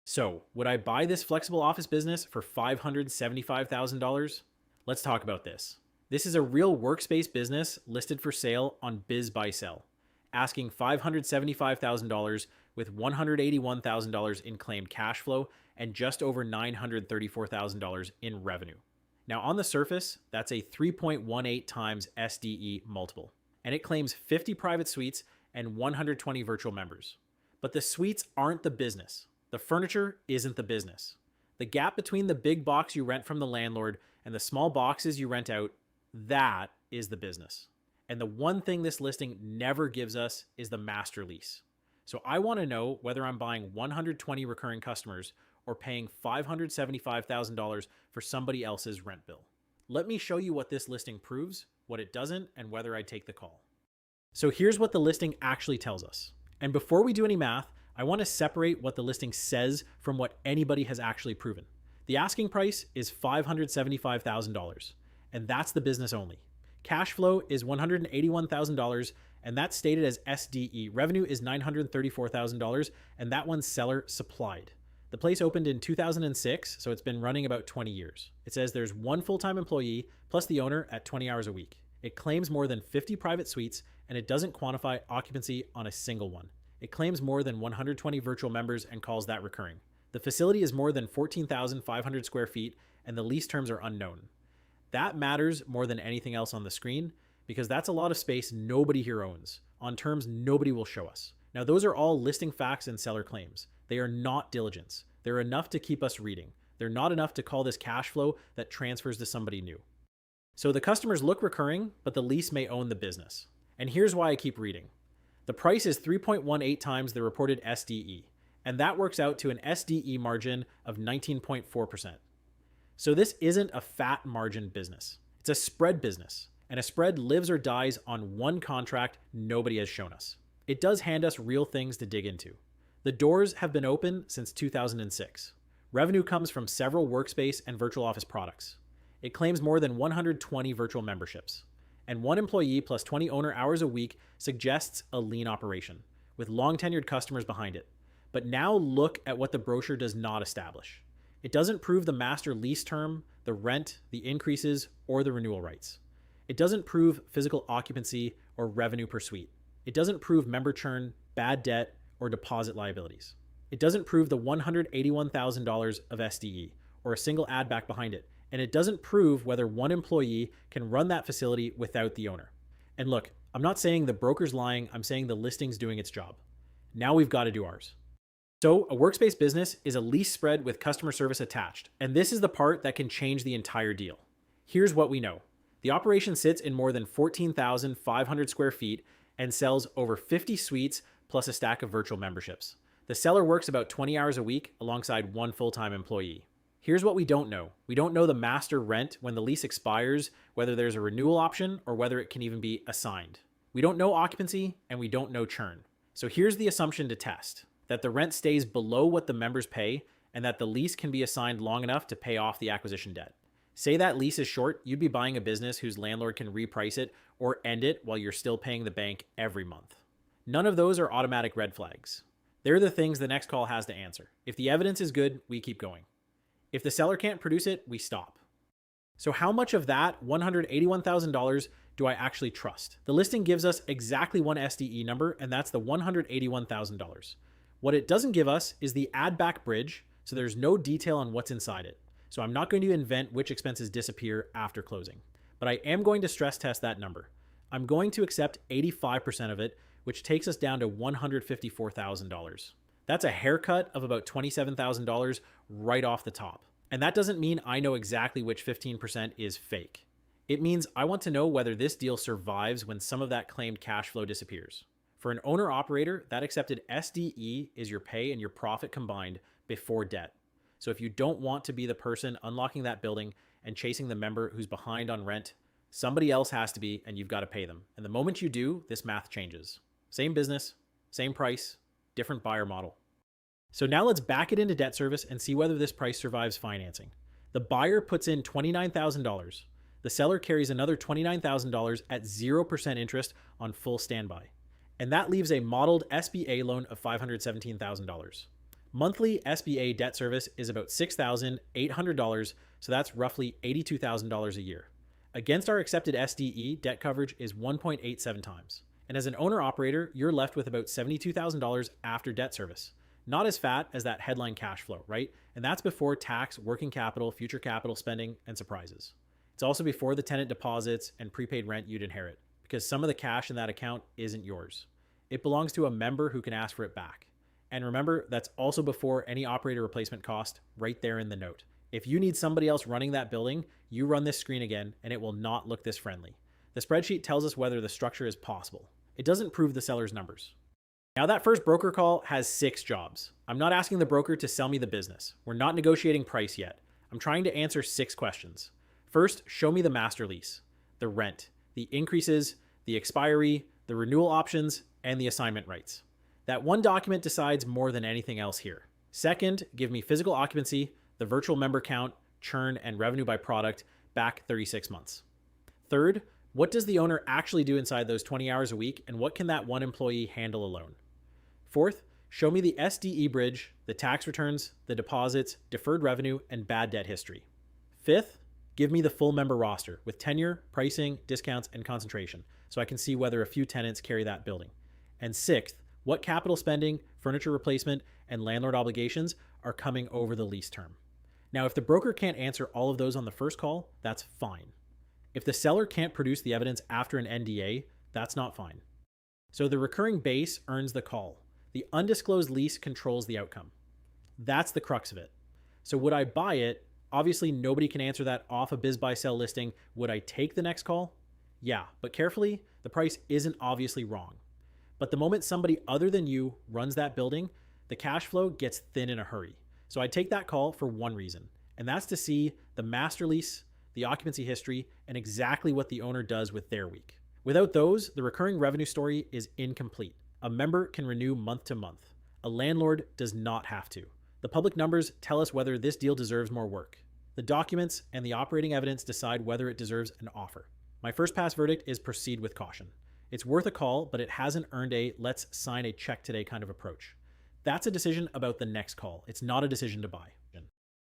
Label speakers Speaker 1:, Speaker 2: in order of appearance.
Speaker 1: So, would I buy this flexible office business for $575,000? Let's talk about this. This is a real workspace business listed for sale on Biz Buy Sell, asking $575,000 with $181,000 in claimed cash flow and just over $934,000 in revenue. Now, on the surface, that's a 3.18 times SDE multiple, and it claims 50 private suites and 120 virtual members. But the suites aren't the business. The furniture isn't the business. The gap between the big box you rent from the landlord and the small boxes you rent out, that is the business. And the one thing this listing never gives us is the master lease. So I want to know whether I'm buying 120 recurring customers or paying $575,000 for somebody else's rent bill. Let me show you what this listing proves, what it doesn't, and whether I'd take the call. So here's what the listing actually tells us. And before we do any math, I want to separate what the listing says from what anybody has actually proven. The asking price is $575,000, and that's the business only. Cash flow is $181,000, and that's stated as SDE. Revenue is $934,000, and that one's seller supplied. The place opened in 2006, so it's been running about 20 years. It says there's one full-time employee plus the owner at 20 hours a week. It claims more than 50 private suites, and it doesn't quantify occupancy on a single one. It claims more than 120 virtual members and calls that recurring. The facility is more than 14,500 square feet, and the lease terms are unknown. That matters more than anything else on the screen because that's a lot of space nobody here owns, on terms nobody will show us. Now, those are all listing facts and seller claims. They are not diligence. They're enough to keep us reading. They're not enough to call this cash flow that transfers to somebody new. So the customers look recurring, but the lease may own the business. And here's why I keep reading. The price is 3.18 times the reported SDE, and that works out to an SDE margin of 19.4%. So this isn't a fat margin business. It's a spread business, and a spread lives or dies on one contract nobody has shown us. It does hand us real things to dig into. The doors have been open since 2006. Revenue comes from several workspace and virtual office products. It claims more than 120 virtual memberships. And one employee plus 20 owner hours a week suggests a lean operation, with long-tenured customers behind it. But now look at what the brochure does not establish. It doesn't prove the master lease term, the rent, the increases, or the renewal rights. It doesn't prove physical occupancy or revenue per suite. It doesn't prove member churn, bad debt, or deposit liabilities. It doesn't prove the $181,000 of SDE, or a single add back behind it. And it doesn't prove whether one employee can run that facility without the owner. And look, I'm not saying the broker's lying, I'm saying the listing's doing its job. Now we've got to do ours. So a workspace business is a lease spread with customer service attached, and this is the part that can change the entire deal. Here's what we know. The operation sits in more than 14,500 square feet and sells over 50 suites plus a stack of virtual memberships. The seller works about 20 hours a week alongside one full-time employee. Here's what we don't know. We don't know the master rent when the lease expires, whether there's a renewal option or whether it can even be assigned. We don't know occupancy and we don't know churn. So here's the assumption to test, that the rent stays below what the members pay and that the lease can be assigned long enough to pay off the acquisition debt. Say that lease is short, you'd be buying a business whose landlord can reprice it or end it while you're still paying the bank every month. None of those are automatic red flags. They're the things the next call has to answer. If the evidence is good, we keep going. If the seller can't produce it, we stop. So how much of that $181,000 do I actually trust? The listing gives us exactly one SDE number, and that's the $181,000. What it doesn't give us is the add back bridge, so there's no detail on what's inside it. So I'm not going to invent which expenses disappear after closing, but I am going to stress test that number. I'm going to accept 85% of it, which takes us down to $154,000. That's a haircut of about $27,000 right off the top. And that doesn't mean I know exactly which 15% is fake. It means I want to know whether this deal survives when some of that claimed cash flow disappears. For an owner-operator, that accepted SDE is your pay and your profit combined before debt. So if you don't want to be the person unlocking that building and chasing the member who's behind on rent, somebody else has to be, and you've got to pay them. And the moment you do, this math changes. Same business, same price, different buyer model. So now let's back it into debt service and see whether this price survives financing. The buyer puts in $29,000. The seller carries another $29,000 at 0% interest on full standby. And that leaves a modeled SBA loan of $517,000. Monthly SBA debt service is about $6,800, so that's roughly $82,000 a year. Against our accepted SDE, debt coverage is 1.87 times. And as an owner-operator, you're left with about $72,000 after debt service. Not as fat as that headline cash flow, right? And that's before tax, working capital, future capital spending, and surprises. It's also before the tenant deposits and prepaid rent you'd inherit, because some of the cash in that account isn't yours. It belongs to a member who can ask for it back. And remember, that's also before any operator replacement cost right there in the note. If you need somebody else running that building, you run this screen again and it will not look this friendly. The spreadsheet tells us whether the structure is possible. It doesn't prove the seller's numbers. Now that first broker call has 6 jobs. I'm not asking the broker to sell me the business. We're not negotiating price yet. I'm trying to answer 6 questions. First, show me the master lease, the rent, the increases, the expiry, the renewal options, and the assignment rights. That one document decides more than anything else here. Second, give me physical occupancy, the virtual member count, churn, and revenue by product back 36 months. Third, what does the owner actually do inside those 20 hours a week, and what can that one employee handle alone? Fourth, show me the SDE bridge, the tax returns, the deposits, deferred revenue, and bad debt history. Fifth, give me the full member roster with tenure, pricing, discounts, and concentration, so I can see whether a few tenants carry that building. And sixth, what capital spending, furniture replacement, and landlord obligations are coming over the lease term. Now, if the broker can't answer all of those on the first call, that's fine. If the seller can't produce the evidence after an NDA, that's not fine. So the recurring base earns the call. The undisclosed lease controls the outcome. That's the crux of it. So would I buy it? Obviously, nobody can answer that off a biz buy sell listing. Would I take the next call? Yeah, but carefully, the price isn't obviously wrong. But the moment somebody other than you runs that building, the cash flow gets thin in a hurry. So I'd take that call for one reason, and that's to see the master lease, the occupancy history, and exactly what the owner does with their week. Without those, the recurring revenue story is incomplete. A member can renew month to month. A landlord does not have to. The public numbers tell us whether this deal deserves more work. The documents and the operating evidence decide whether it deserves an offer. My first pass verdict is proceed with caution. It's worth a call, but it hasn't earned a let's sign a check today kind of approach. That's a decision about the next call. It's not a decision to buy.